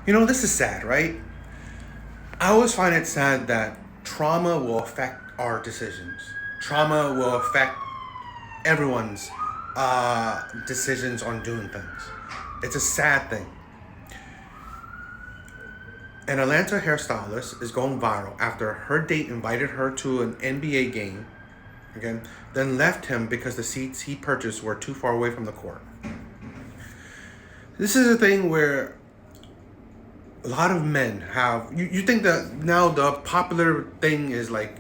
This is sad, right? I always find it sad that trauma will affect our decisions. Trauma will affect everyone's decisions on doing things. It's a sad thing. An Atlanta hairstylist is going viral after her date invited her to an NBA game, okay, then left him because the seats he purchased were too far away from the court. This is a thing where a lot of men have. You think that now the popular thing is like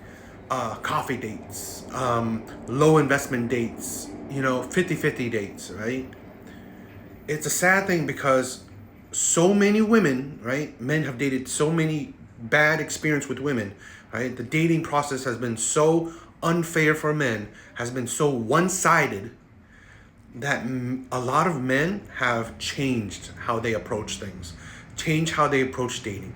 coffee dates, low investment dates, 50-50 dates, right? It's a sad thing because so many women, right? Men have dated so many bad experience with women, right? The dating process has been so unfair for men, has been so one-sided that a lot of men have changed how they approach things, changed how they approach dating.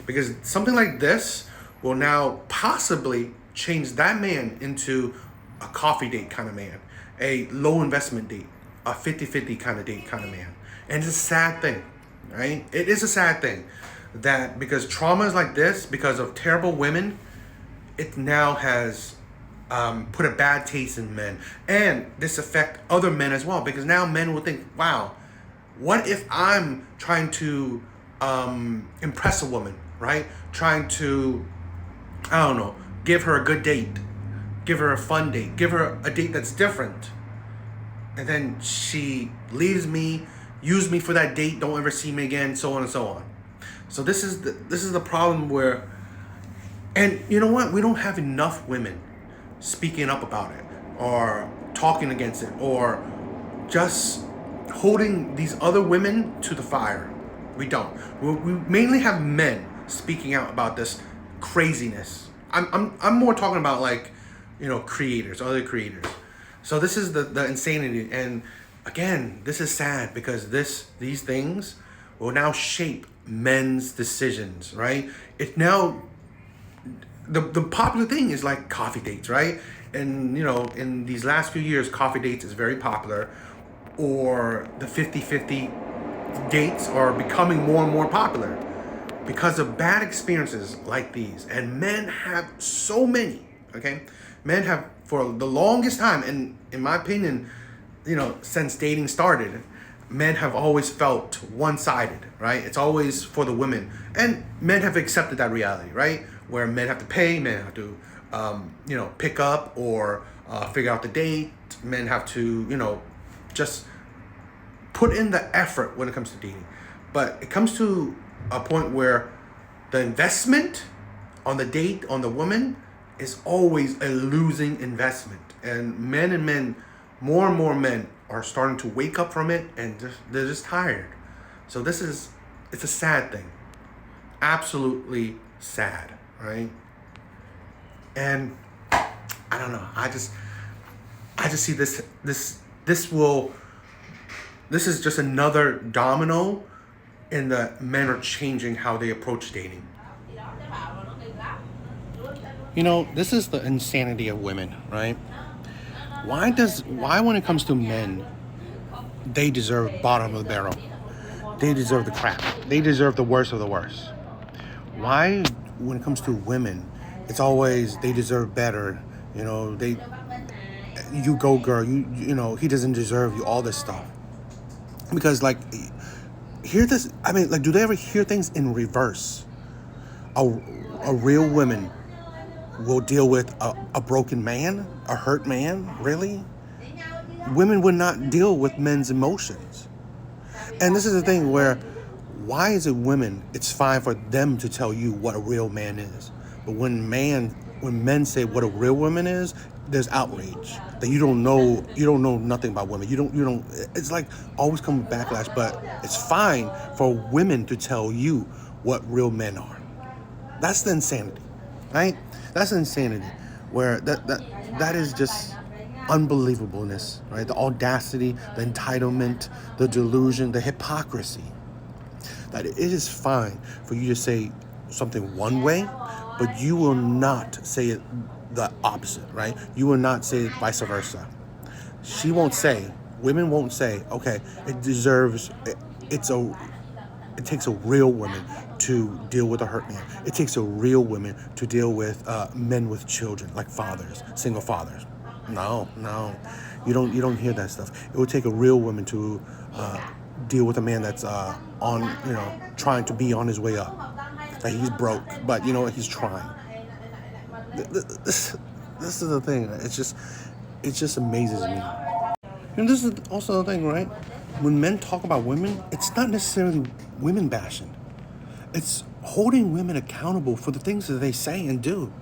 Because something like this will now possibly change that man into a coffee date kind of man, a low investment date, a 50-50 kind of date kind of man. And it's a sad thing, right? It is a sad thing that because traumas like this, because of terrible women, it now has put a bad taste in men. And this affect other men as well, because now men will think, wow, what if I'm trying to impress a woman, right? Trying to, I don't know, give her a good date, give her a fun date, give her a date that's different. And then she leaves me, use me for that date, don't ever see me again, so on and so on. So this is the problem where, and you know what? We don't have enough women speaking up about it or talking against it or just holding these other women to the fire. We don't. We mainly have men speaking out about this craziness. I'm more talking about like, creators, other creators. So this is the insanity. And again, this is sad because these things will now shape men's decisions, right? It now, the popular thing is like coffee dates, right? And in these last few years, coffee dates is very popular, or the 50-50 dates are becoming more and more popular because of bad experiences like these. And men have so many, okay? Men have for the longest time, and in my opinion, since dating started, men have always felt one-sided, right? It's always for the women. And men have accepted that reality, right? Where men have to pay, men have to, pick up or figure out the date. Men have to, just put in the effort when it comes to dating. But it comes to a point where the investment on the date, on the woman, is always a losing investment. And men, more and more men are starting to wake up from it, and they're just tired. So it's a sad thing. Absolutely sad, right? And I don't know. I just see this is just another domino in the men are changing how they approach dating. This is the insanity of women, right? Why when it comes to men, they deserve bottom of the barrel. They deserve the crap. They deserve the worst of the worst. Why when it comes to women, it's always they deserve better. You go girl, he doesn't deserve you, all this stuff. Because do they ever hear things in reverse? A real woman will deal with a broken man, a hurt man, really? Women would not deal with men's emotions. And this is the thing where, why is it women, it's fine for them to tell you what a real man is. But when men say what a real woman is, there's outrage. That you don't know nothing about women. You don't, it's like always come backlash, but it's fine for women to tell you what real men are. That's the insanity, right? That's insanity, where that is just unbelievableness, right? The audacity, the entitlement, the delusion, the hypocrisy. That it is fine for you to say something one way, but you will not say it the opposite, right? You will not say it vice versa. Women won't say, okay, it deserves, It takes a real woman to deal with a hurt man. It takes a real woman to deal with men with children, like fathers, single fathers. No, you don't hear that stuff. It would take a real woman to deal with a man that's trying to be on his way up. Like he's broke, but he's trying. This is the thing. It just amazes me. And this is also the thing, right? When men talk about women, it's not necessarily women bashing. It's holding women accountable for the things that they say and do,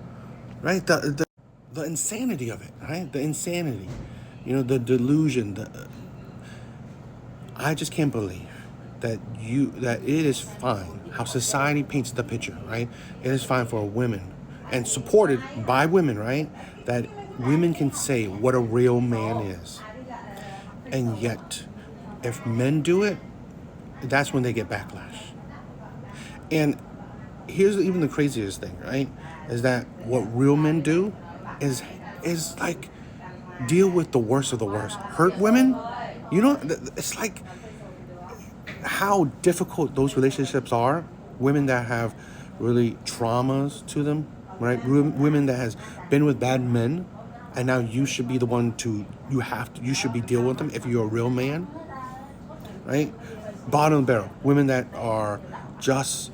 right? The insanity of it, right? The insanity, the delusion. I just can't believe that it is fine how society paints the picture, right? It is fine for women and supported by women, right? That women can say what a real man is. And yet, if men do it, that's when they get backlash. And here's even the craziest thing, right? Is that what real men do is like deal with the worst of the worst. Hurt women, it's like how difficult those relationships are. Women that have really traumas to them, right? Women that has been with bad men, and now you should be the one you should be dealing with them if you're a real man, right? Bottom of the barrel, women that are just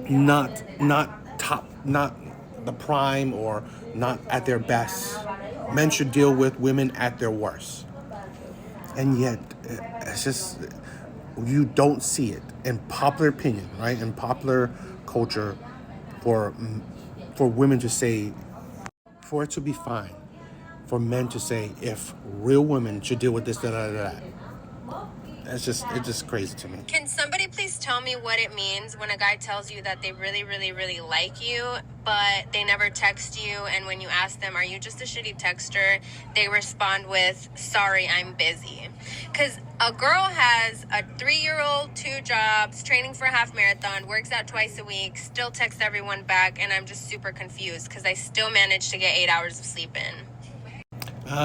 not top, not the prime, or not at their best. Men should deal with women at their worst. And yet, it's just, you don't see it in popular opinion, right? In popular culture, for women to say, for it to be fine, for men to say, if real women should deal with this, that. It's just crazy to me. Can somebody please tell me what it means when a guy tells you that they really, really, really like you, but they never text you, and when you ask them, are you just a shitty texter, they respond with, sorry, I'm busy. Because a girl has a 3-year-old, 2 jobs, training for a half marathon, works out twice a week, still texts everyone back, and I'm just super confused because I still managed to get 8 hours of sleep in.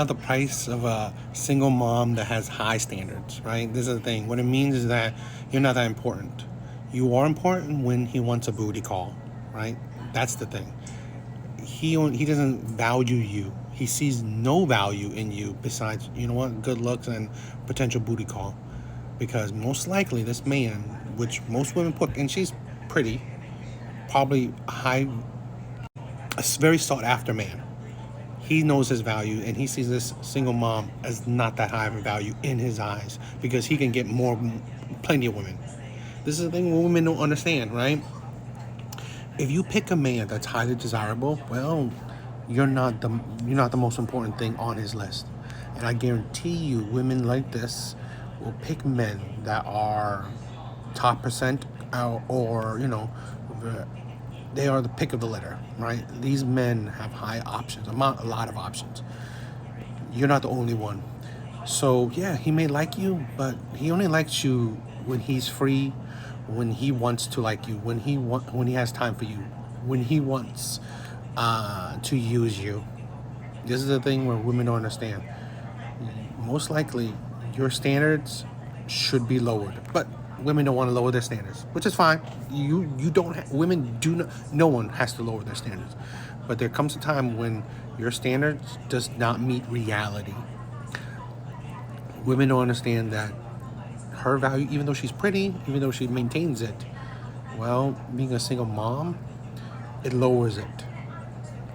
The price of a single mom that has high standards, right? This is the thing. What it means is that you're not that important. You are important when he wants a booty call, right? That's the thing. He doesn't value you. He sees no value in you besides, good looks and potential booty call. Because most likely this man, which most women put, and she's pretty, probably a very sought after man. He knows his value, and he sees this single mom as not that high of a value in his eyes because he can get plenty of women. This is the thing women don't understand, right? If you pick a man that's highly desirable, well, you're not the most important thing on his list. And I guarantee you, women like this will pick men that are top percent, or they are the pick of the litter, right? These men have high options, a lot of options. You're not the only one. So yeah, he may like you, but he only likes you when he's free, when he wants to like you, when he has time for you, when he wants to use you. This is the thing where women don't understand. Most likely, your standards should be lowered, but women don't want to lower their standards, which is fine. Women do not, no one has to lower their standards. But there comes a time when your standards does not meet reality. Women don't understand that her value, even though she's pretty, even though she maintains it, well, being a single mom, it lowers it.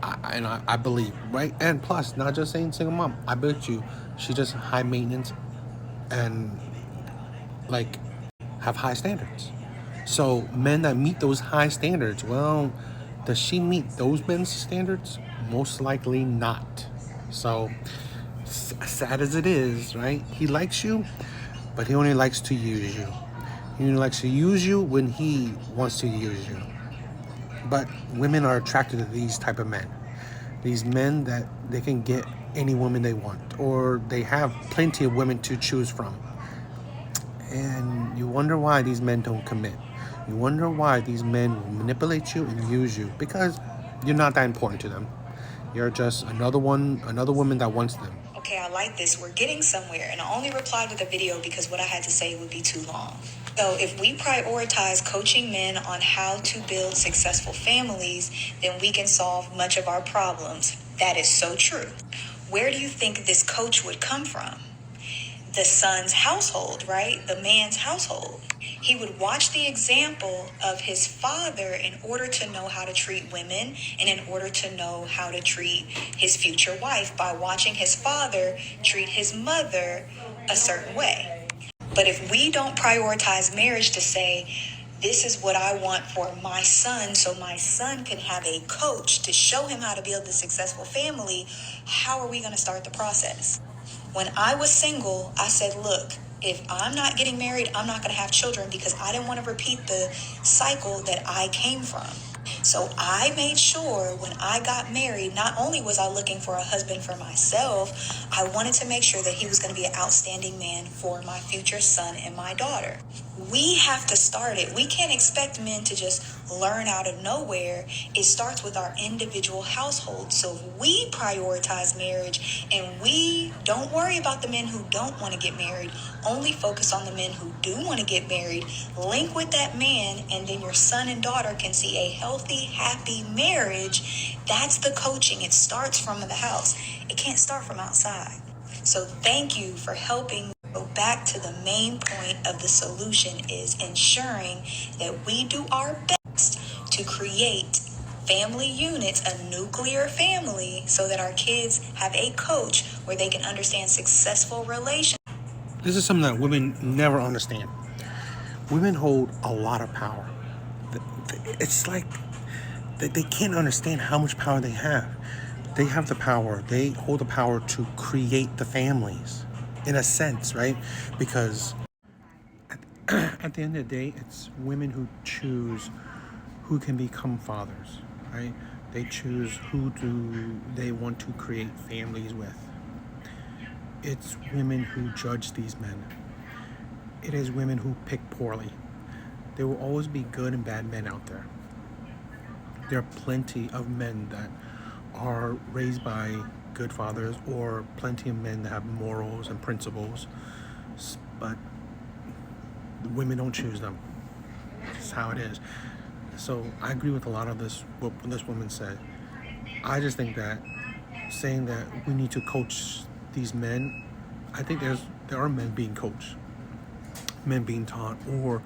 I believe, right? And plus, not just saying single mom, I bet you she just high maintenance and have high standards. So men that meet those high standards, well, does she meet those men's standards? Most likely not. So sad as it is, right? He likes you, but he only likes to use you. He only likes to use you when he wants to use you. But women are attracted to these type of men. These men that they can get any woman they want, or they have plenty of women to choose from. And you wonder why these men don't commit. You wonder why these men will manipulate you and use you, because you're not that important to them. You're just another woman that wants them. Okay, I like this. We're getting somewhere. And I only replied to the video because what I had to say would be too long. So if we prioritize coaching men on how to build successful families, then we can solve much of our problems. That is so true. Where do you think this coach would come from? The son's household, right? The man's household. He would watch the example of his father in order to know how to treat women and in order to know how to treat his future wife by watching his father treat his mother a certain way. But if we don't prioritize marriage to say, this is what I want for my son, so my son can have a coach to show him how to build a successful family, how are we going to start the process? When I was single, I said, look, if I'm not getting married, I'm not going to have children because I didn't want to repeat the cycle that I came from. So I made sure when I got married, not only was I looking for a husband for myself, I wanted to make sure that he was going to be an outstanding man for my future son and my daughter. We have to start it. We can't expect men to just learn out of nowhere. It starts with our individual household. So if we prioritize marriage and we don't worry about the men who don't want to get married, only focus on the men who do want to get married, link with that man, and then your son and daughter can see a healthy, happy marriage. That's the coaching. It starts from the house. It can't start from outside. So thank you for helping go back to the main point of the solution is ensuring that we do our best to create family units, a nuclear family, so that our kids have a coach where they can understand successful relationships. This is something that women never understand. Women hold a lot of power. It's like they can't understand how much power they have. They have the power. They hold the power to create the families, in a sense, right? Because at the end of the day, it's women who choose who can become fathers, right? They choose who do they want to create families with. It's women who judge these men. It is women who pick poorly. There will always be good and bad men out there. There are plenty of men that are raised by good fathers, or plenty of men that have morals and principles, but women don't choose them. It's how it is. So I agree with a lot of this, what this woman said. I just think that saying that we need to coach these men, I think there are men being coached, men being taught, or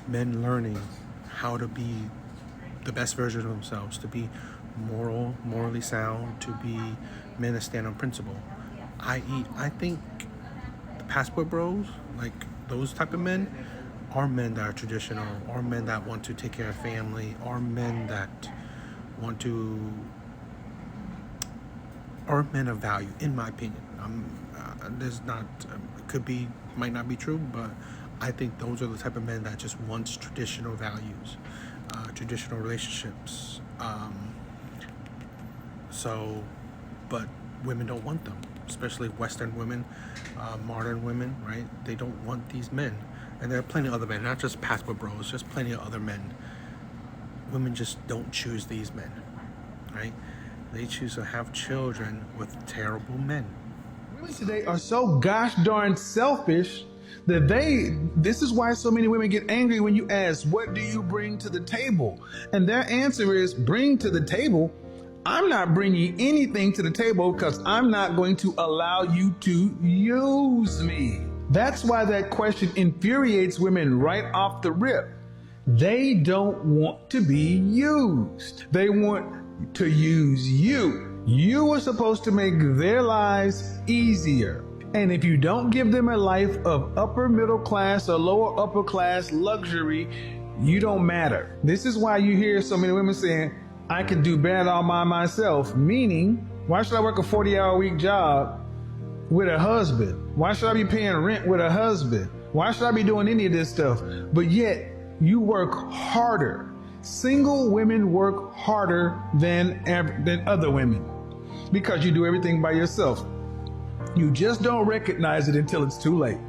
men learning how to be the best version of themselves, to be morally sound, to be men that stand on principle. I think the passport bros, like those type of men, are men that are traditional, are men that want to take care of family, are men that want to, are men of value, in my opinion. There's not, might not be true, but I think those are the type of men that just wants traditional values, traditional relationships. But women don't want them, especially Western women, modern women, right? They don't want these men. And there are plenty of other men, not just passport bros, just plenty of other men. Women just don't choose these men, right? They choose to have children with terrible men. Women today are so gosh darn selfish that this is why so many women get angry when you ask, what do you bring to the table? And their answer is, bring to the table? I'm not bringing anything to the table because I'm not going to allow you to use me. That's why that question infuriates women right off the rip. They don't want to be used. They want to use you. You are supposed to make their lives easier. And if you don't give them a life of upper middle class or lower upper class luxury, you don't matter. This is why you hear so many women saying, I can do better all by myself. Meaning, why should I work a 40-hour-week job with a husband? Why should I be paying rent with a husband? Why should I be doing any of this stuff? But yet, you work harder. Single women work harder than other women because you do everything by yourself. You just don't recognize it until it's too late.